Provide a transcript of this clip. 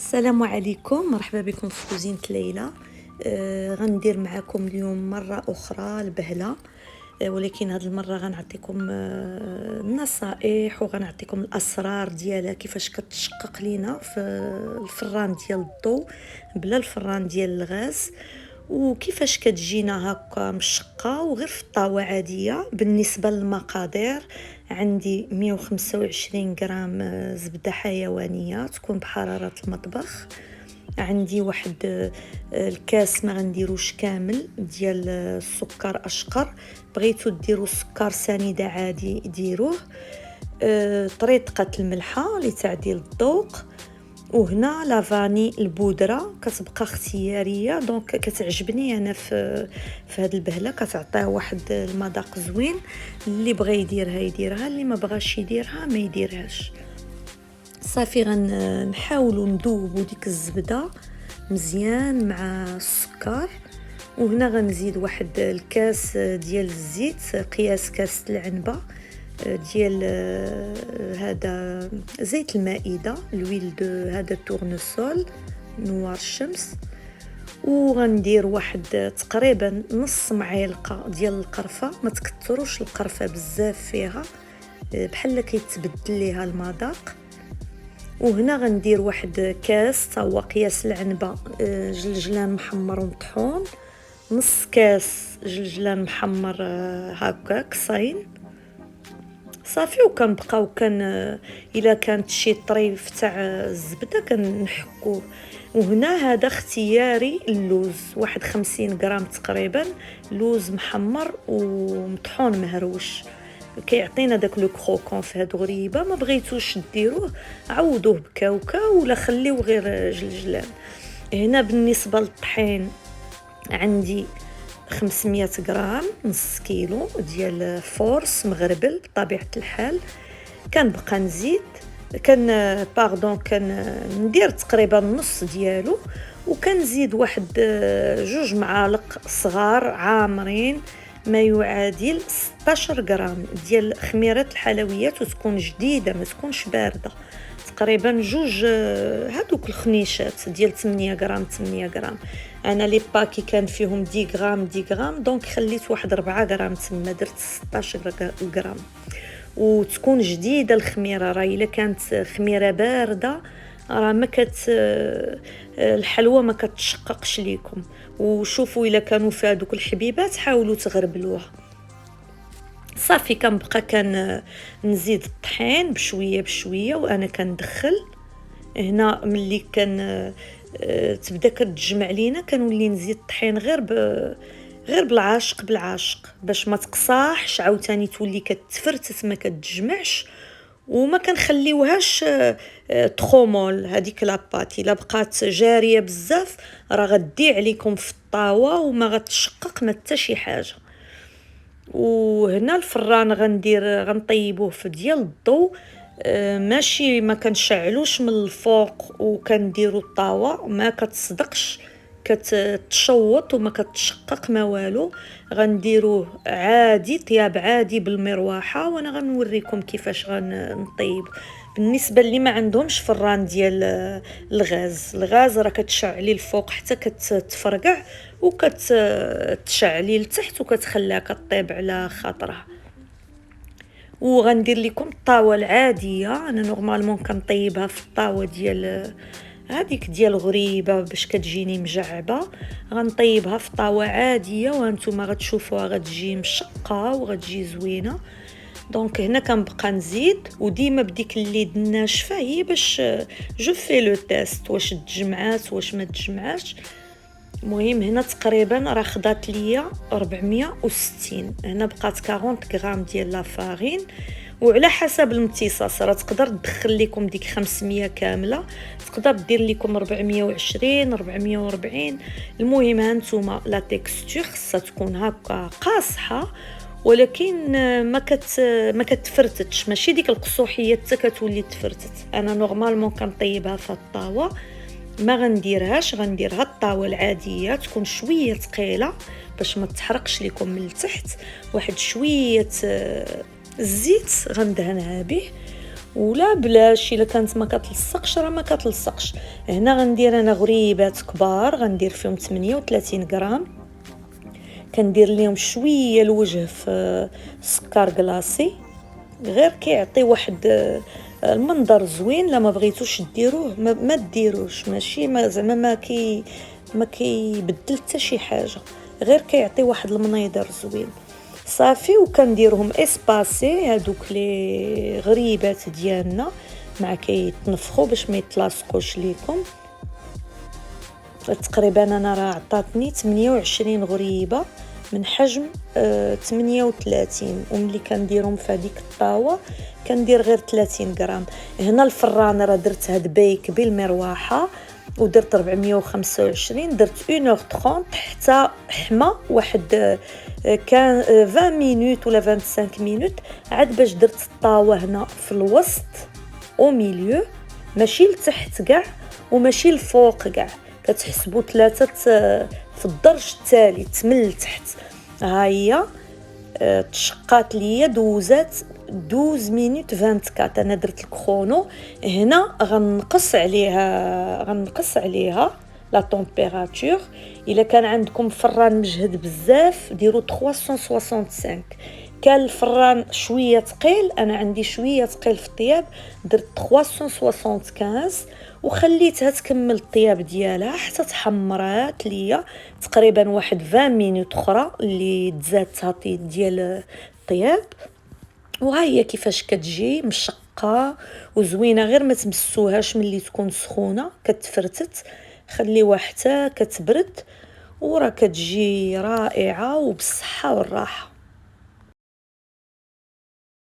السلام عليكم، مرحبا بكم في كوزينة ليلى. غندير معكم اليوم مرة أخرى البهلة. ولكن هذه المرة غنعطيكم النصائح وغنعطيكم الأسرار ديالها كيفاش كتشقق لينا في الفران ديال الضو بلا الفران ديال الغاز، وكيفاش كتجينا هكا مشقة وغير في الطاوة عادية. بالنسبة للمقادير، عندي 125 غرام زبدة حيوانية تكون بحرارة المطبخ. عندي واحد الكاس ما غنديروش كامل ديال السكر اشقر، بغيتو ديروا السكر سنيده عادي ديروه. طريقه الملحه لتعديل الذوق. وهنا لافاني البودره كتبقى اختياريه، دونك كتعجبني انا في هذه البهله، كتعطيه واحد المذاق زوين. اللي بغى يديرها يديرها، اللي ما بغاش يديرها ما يديرهاش. صافي غنحاولوا نذوبوا ديك الزبده مزيان مع السكر. وهنا غنزيد واحد الكاس ديال الزيت، قياس كاس العنبه ديال هذا زيت المائده، لويل دو هذا تورنسول نوار الشمس. وغندير واحد تقريبا نص معلقه ديال القرفه، ما تكثروش القرفه بزاف فيها بحال كيتبدل ليها المذاق. وهنا غندير واحد كاس هو قياس العنبه جلجلان محمر ومطحون، نص كاس جلجلان محمر هكاك صاين. صافي وكنبقاو الا كانت شي طريف تاع الزبده كنحكوه. وهنا هذا اختياري اللوز، واحد 50 غرام تقريبا لوز محمر ومطحون مهروش، كيعطينا داك لو كروكون في هاد غريبه. ما بغيتوش ديروه عوضوه بكاوكاو ولا خليوه غير جلجلان. هنا بالنسبه للطحين عندي 500 غرام، نص كيلو ديال فورس مغربل بطبيعه الحال. كنبقى نزيد كان ندير تقريبا نص ديالو، وكنزيد واحد 2 معالق صغار عامرين ما يعادل 16 غرام ديال خميرات الحلويات، وتكون جديده ما تكونش بارده. تقريبا 2 هذوك الخنيشات ديال 8 غرام 8 غرام. انا لي باكي كان فيهم 10 غرام 10 غرام، دونك خليت واحد 4 غرام تما، درت 16 غرام. وتكون جديده الخميره، راه الا كانت خميره بارده راه ما الحلوى ما كتشققش ليكم. وشوفوا الا كانوا في هذوك الحبيبات حاولوا تغربلوها. صافي كنبقى نزيد الطحين بشويه بشويه وانا كندخل. هنا ملي تبدا كتجمع لينا كنولي نزيد الطحين غير بالعاشق باش ما تقصاحش عاوتاني تولي كتفرتت ما كتجمعش. وما كنخليوهاش تخومول هذيك لاباطي، الا بقات جاريه بزاف راه غدي عليكم في الطاوه وما غتشقق ما حتى شي حاجه. وهنا الفران غنطيبوه في ديال الضو، ماشي ما كنشعلوش من الفوق، وكنديروا الطاوه ما كتصدقش، كتشوط وما كتشقق ما والو. غنديروه عادي طياب عادي بالمروحه، وانا غنوريكم كيفاش غنطيب. بالنسبه اللي ما عندهمش فران ديال الغاز راه كتشعلي الفوق حتى كتفرقع وكتشعلي لتحت وكتخليها كطيب على خاطرها. وغندير لكم الطاوه العاديه، انا نورمالمون كنطيبها في الطاوه ديال هذيك ديال غريبه باش كتجيني مجعبه. غنطيبها في طاوه عاديه وانتم غتشوفوها غتجي مشقه وغتجي زوينه. دونك هنا كنبقى نزيد، وديما بديك اليد الناشفه هي باش جو في لو تيست واش تجمعات واش ما تجمعاش. المهم هنا تقريبا راه خدات ليا 460. هنا بقات 40 غرام ديال لا فارين، وعلى حسب الامتصاص راه تقدر تدخل لكم ديك 500 كامله، تقدر دير لكم 420 440. المهم هانتوما لا تيكستور خصها تكون هكا قاصحه، ولكن ما كتفرتتش، ماشي ديك القصوحيه حتى كتولي تفرتت. انا نورمالمون كنطيبها في الطاوه، ما غنديرهاش، غنديرها الطاوه العاديه تكون شويه ثقيله باش ما تحرقش لكم من التحت. واحد شويه الزيت غندهنها به، ولا بلاش الا كانت ما كتلصقش راه ما كتلصقش. هنا غندير انا غريبات كبار، غندير فيهم 38 غرام، كندير ليهم شويه الوجه في سكر كلاصي، غير كيعطي واحد المنظر زوين. لا ما بغيتوش ديروه ما ديروش، ماشي ما زعما ما كيبدل حتى شي حاجه، غير كيعطي واحد المنيضر زوين صافي. وكنديرهم اسباسي هادوك لي غريبات ديالنا مع كيتنفخوا باش ما يتلاصقوش ليكم. تقريبا انا راه عطاتني 28 غريبه من حجم 38، وملي كنديرهم في هذيك الطاوه كندير غير 30 غرام. هنا الفران راه درت هاد بيك بالمروحه ودرت 425، درت 1h30 حتى حمى واحد كان 20 مينوت ولا 25 مينوت، عاد باش درت الطاوه هنا في الوسط او ميليو، ماشي لتحت كاع وماشي الفوق كاع، كتحسبوا 3 في الدرج الثالث من التحت. ها هي تشقات ليا دوزات 12 مينوت 24. انا درت الكرونو هنا، غنقص عليها لا طومبيراتور. الا كان عندكم فران مجهد بزاف ديروا 365، كان الفران شويه ثقيل، انا عندي شويه ثقيل في الطياب درت 375 وخليتها تكمل الطياب ديالها حتى تحمرات ليا تقريبا واحد 20 مينوت اخرى اللي تزادتها ديال الطياب. وها هي كيفاش كتجي مشقه وزوينه، غير ما تمسوهاش ملي تكون سخونه كتفرتت، خليوها حتى كتبرد وراه كتجي رائعه وبالصحه والراحه.